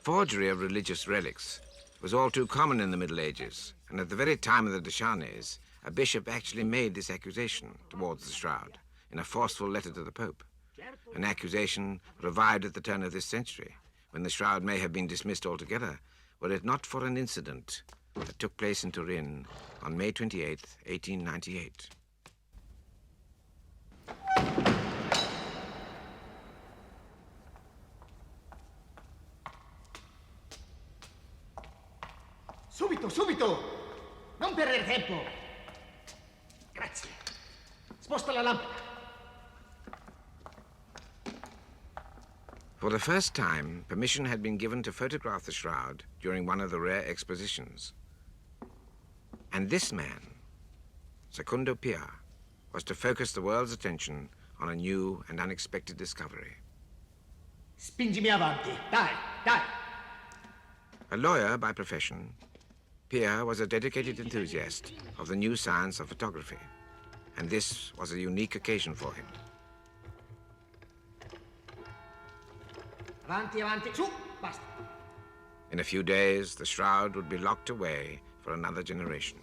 Forgery of religious relics was all too common in the Middle Ages, and at the very time of the Desharnais, a bishop actually made this accusation towards the shroud in a forceful letter to the Pope, an accusation revived at the turn of this century, when the shroud may have been dismissed altogether, were it not for an incident that took place in Turin on May 28, 1898. Subito, subito! Non perdere tempo! Grazie. Sposta la lampada. For the first time, permission had been given to photograph the shroud during one of the rare expositions. And this man, Secondo Pia, was to focus the world's attention on a new and unexpected discovery. Spingimi avanti. Dai, dai. A lawyer by profession, Pia was a dedicated enthusiast of the new science of photography, and this was a unique occasion for him. Avanti, avanti, su, basta. In a few days, the shroud would be locked away for another generation.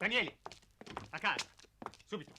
Daniele, a casa, subito.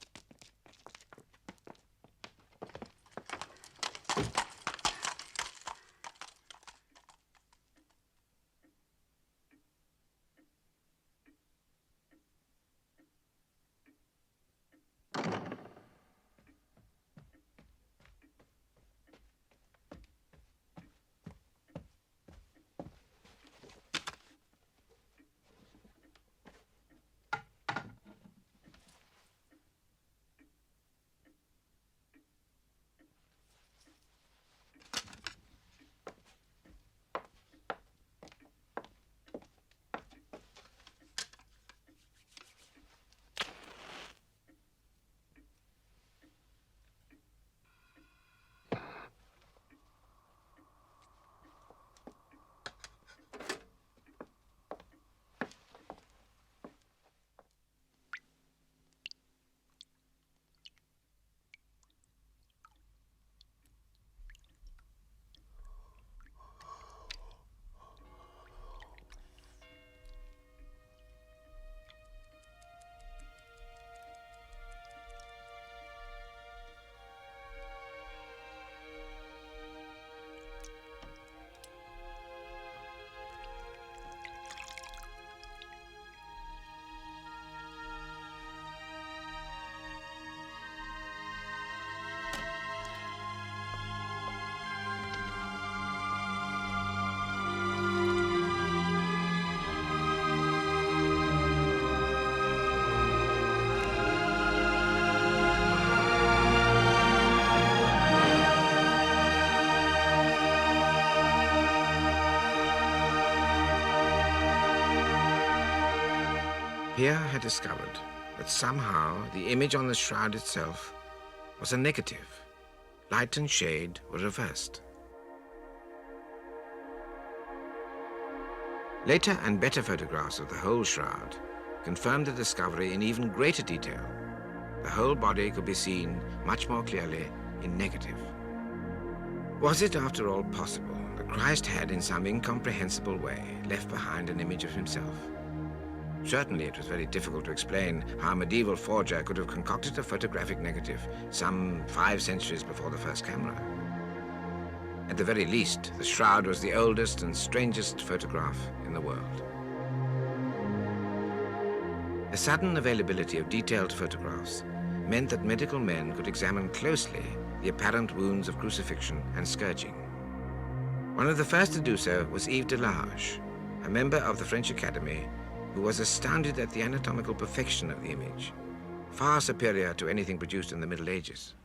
Pia had discovered that somehow the image on the shroud itself was a negative. Light and shade were reversed. Later and better photographs of the whole shroud confirmed the discovery in even greater detail. The whole body could be seen much more clearly in negative. Was it, after all, possible that Christ had, in some incomprehensible way, left behind an image of himself? Certainly, it was very difficult to explain how a medieval forger could have concocted a photographic negative some 5 centuries before the first camera. At the very least, the shroud was the oldest and strangest photograph in the world. The sudden availability of detailed photographs meant that medical men could examine closely the apparent wounds of crucifixion and scourging. One of the first to do so was Yves Delage, a member of the French Academy, who was astounded at the anatomical perfection of the image, far superior to anything produced in the Middle Ages.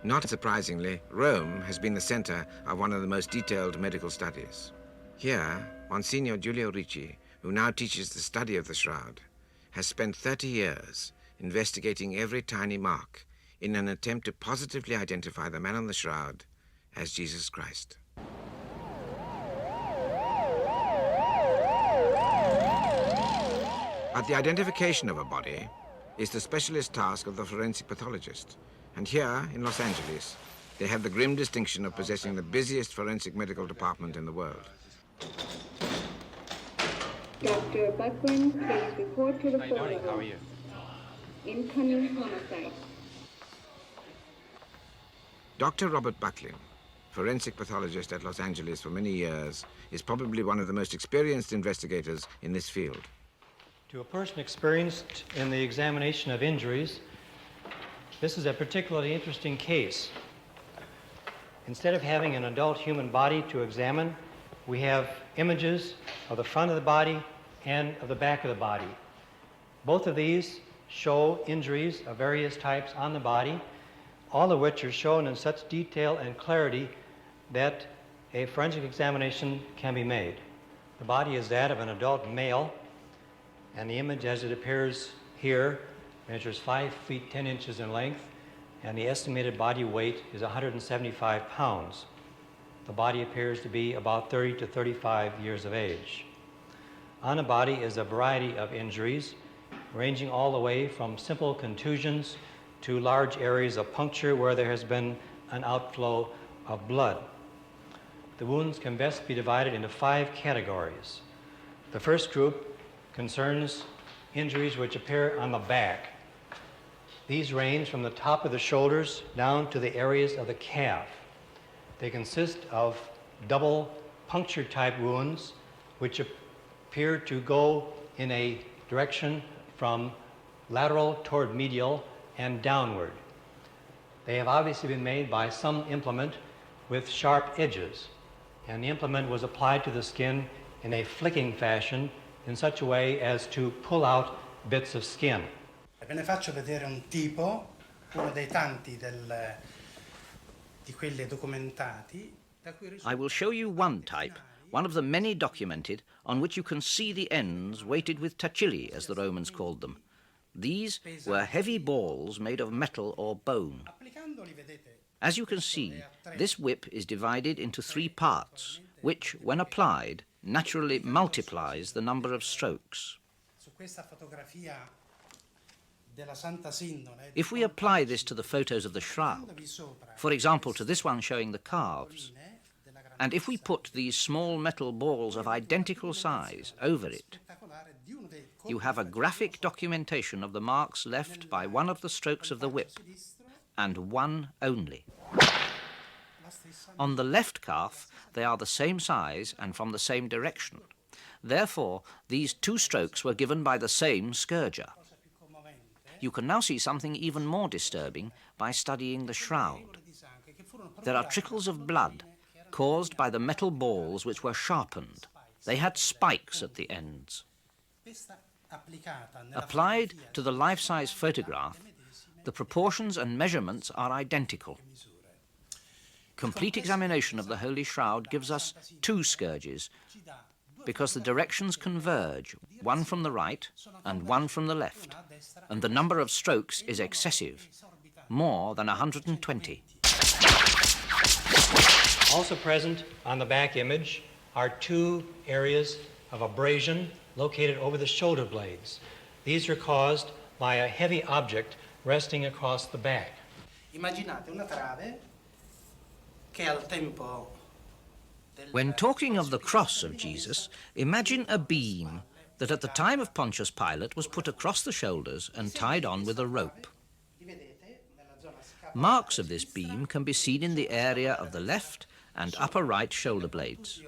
Not surprisingly, Rome has been the center of one of the most detailed medical studies. Here, Monsignor Giulio Ricci, who now teaches the study of the shroud, has spent 30 years investigating every tiny mark in an attempt to positively identify the man on the shroud as Jesus Christ. But the identification of a body is the specialist task of the forensic pathologist. And here, in Los Angeles, they have the grim distinction of possessing the busiest forensic medical department in the world. Dr. Bucklin, please report to the How floor. are you? Incoming homicide. Dr. Robert Bucklin, forensic pathologist at Los Angeles for many years, is probably one of the most experienced investigators in this field. To a person experienced in the examination of injuries, this is a particularly interesting case. Instead of having an adult human body to examine, we have images of the front of the body and of the back of the body. Both of these show injuries of various types on the body, all of which are shown in such detail and clarity that a forensic examination can be made. The body is that of an adult male, and the image as it appears here measures 5 feet 10 inches in length, and the estimated body weight is 175 pounds. The body appears to be about 30 to 35 years of age. On the body is a variety of injuries, ranging all the way from simple contusions to large areas of puncture where there has been an outflow of blood. The wounds can best be divided into 5 categories. The first group concerns injuries which appear on the back. These range from the top of the shoulders down to the areas of the calf. They consist of double puncture type wounds which appear to go in a direction from lateral toward medial and downward. They have obviously been made by some implement with sharp edges, and the implement was applied to the skin in a flicking fashion in such a way as to pull out bits of skin. Ve ne faccio vedere un tipo, uno dei tanti di quelli documentati. I will show you one type, one of the many documented, on which you can see the ends weighted with tachilli, as the Romans called them. These were heavy balls made of metal or bone. As you can see, this whip is divided into 3 parts, which, when applied, naturally multiplies the number of strokes. If we apply this to the photos of the shroud, for example to this one showing the calves, and if we put these small metal balls of identical size over it, you have a graphic documentation of the marks left by one of the strokes of the whip, and one only. On the left calf, they are the same size and from the same direction. Therefore, these 2 strokes were given by the same scourger. You can now see something even more disturbing by studying the shroud. There are trickles of blood caused by the metal balls which were sharpened. They had spikes at the ends. Applied to the life-size photograph, the proportions and measurements are identical. Complete examination of the Holy Shroud gives us 2 scourges, because the directions converge, one from the right and one from the left, and the number of strokes is excessive, more than 120. Also present on the back image are 2 areas of abrasion located over the shoulder blades. These are caused by a heavy object resting across the back. Immaginate una trave che al tempo When talking of the cross of Jesus, imagine a beam that at the time of Pontius Pilate was put across the shoulders and tied on with a rope. Marks of this beam can be seen in the area of the left and upper right shoulder blades.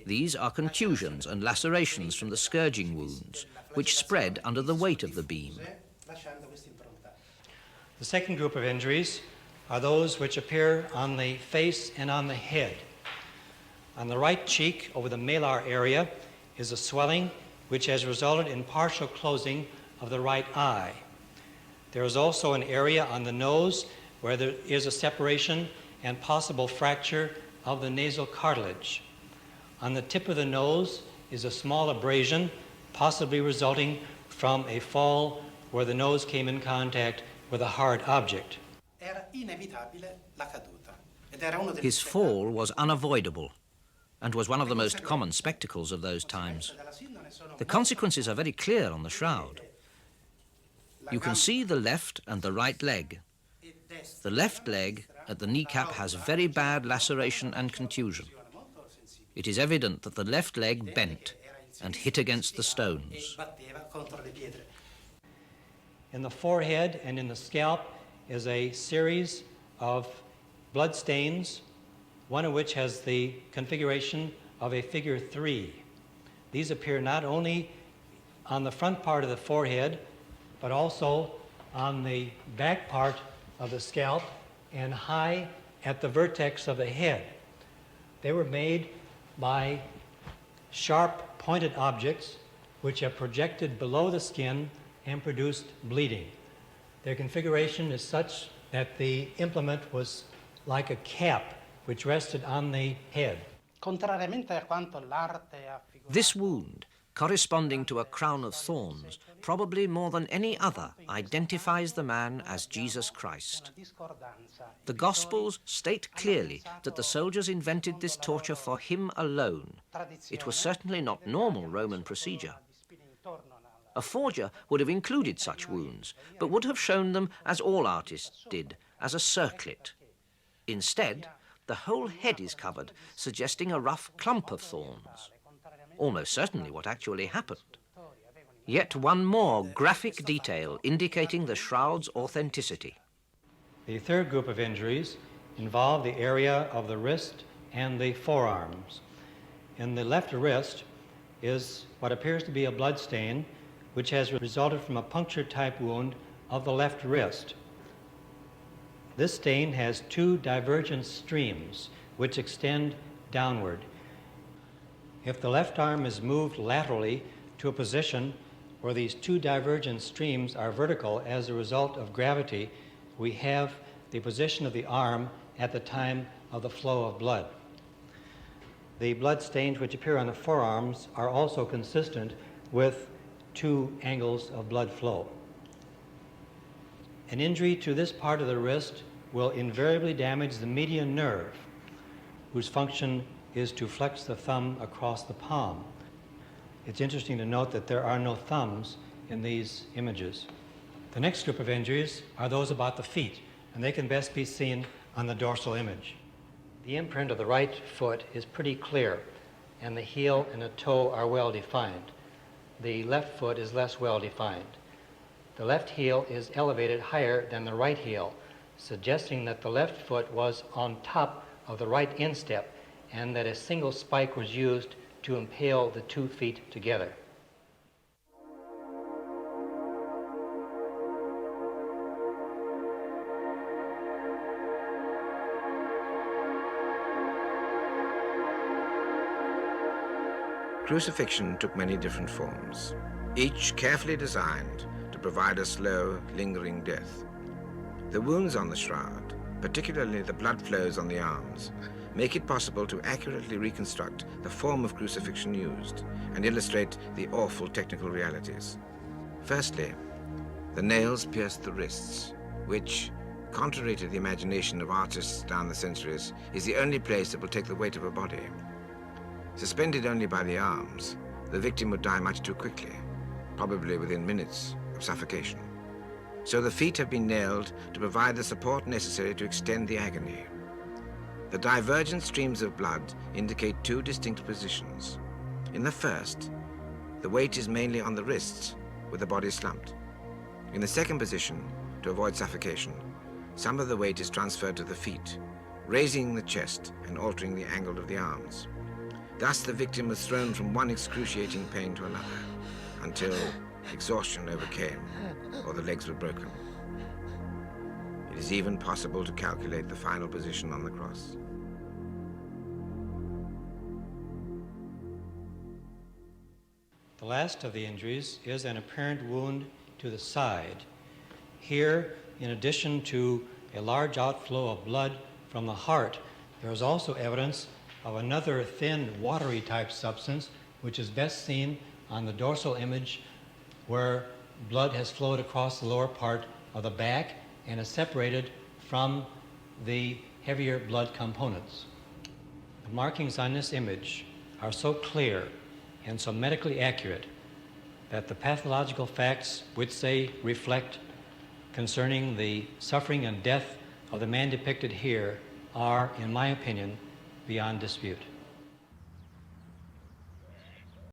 These are contusions and lacerations from the scourging wounds, which spread under the weight of the beam. The second group of injuries are those which appear on the face and on the head. On the right cheek, over the malar area, is a swelling which has resulted in partial closing of the right eye. There is also an area on the nose where there is a separation and possible fracture of the nasal cartilage. On the tip of the nose is a small abrasion, possibly resulting from a fall where the nose came in contact with a hard object. Era inevitabile la caduta. Ed era uno degli His fall was unavoidable and was one of the most common spectacles of those times. The consequences are very clear on the shroud. You can see the left and the right leg. The left leg at the kneecap has very bad laceration and contusion. It is evident that the left leg bent and hit against the stones. In the forehead and in the scalp is a series of blood stains, one of which has the configuration of a figure 3. These appear not only on the front part of the forehead, but also on the back part of the scalp and high at the vertex of the head. They were made by sharp pointed objects which have projected below the skin and produced bleeding. Their configuration is such that the implement was like a cap which rested on the head. Contrariamente a quanto l'arte ha figurato, This wound, corresponding to a crown of thorns, probably more than any other, identifies the man as Jesus Christ. discordanza. The Gospels state clearly that the soldiers invented this torture for him alone. It was certainly not normal Roman procedure. A forger would have included such wounds, but would have shown them, as all artists did, as a circlet. Instead, the whole head is covered, suggesting a rough clump of thorns. Almost certainly what actually happened. Yet one more graphic detail indicating the shroud's authenticity. The third group of injuries involve the area of the wrist and the forearms. In the left wrist is what appears to be a blood stain, which has resulted from a puncture-type wound of the left wrist. This stain has two divergent streams which extend downward. If the left arm is moved laterally to a position where these two divergent streams are vertical as a result of gravity, we have the position of the arm at the time of the flow of blood. The blood stains which appear on the forearms are also consistent with two angles of blood flow. An injury to this part of the wrist will invariably damage the median nerve, whose function is to flex the thumb across the palm. It's interesting to note that there are no thumbs in these images. The next group of injuries are those about the feet, and they can best be seen on the dorsal image. The imprint of the right foot is pretty clear, and the heel and the toe are well defined. The left foot is less well defined. The left heel is elevated higher than the right heel, suggesting that the left foot was on top of the right instep and that a single spike was used to impale the 2 feet together. Crucifixion took many different forms, each carefully designed to provide a slow, lingering death. The wounds on the shroud, particularly the blood flows on the arms, make it possible to accurately reconstruct the form of crucifixion used and illustrate the awful technical realities. Firstly, the nails pierced the wrists, which, contrary to the imagination of artists down the centuries, is the only place that will take the weight of a body. Suspended only by the arms, the victim would die much too quickly, probably within minutes of suffocation. So the feet have been nailed to provide the support necessary to extend the agony. The divergent streams of blood indicate two distinct positions. In the first, the weight is mainly on the wrists, with the body slumped. In the second position, to avoid suffocation, some of the weight is transferred to the feet, raising the chest and altering the angle of the arms. Thus, the victim was thrown from one excruciating pain to another, until exhaustion overcame or the legs were broken. It is even possible to calculate the final position on the cross. The last of the injuries is an apparent wound to the side. Here, in addition to a large outflow of blood from the heart, there is also evidence of another thin, watery type substance, which is best seen on the dorsal image where blood has flowed across the lower part of the back and is separated from the heavier blood components. The markings on this image are so clear and so medically accurate that the pathological facts which they reflect concerning the suffering and death of the man depicted here are, in my opinion, beyond dispute.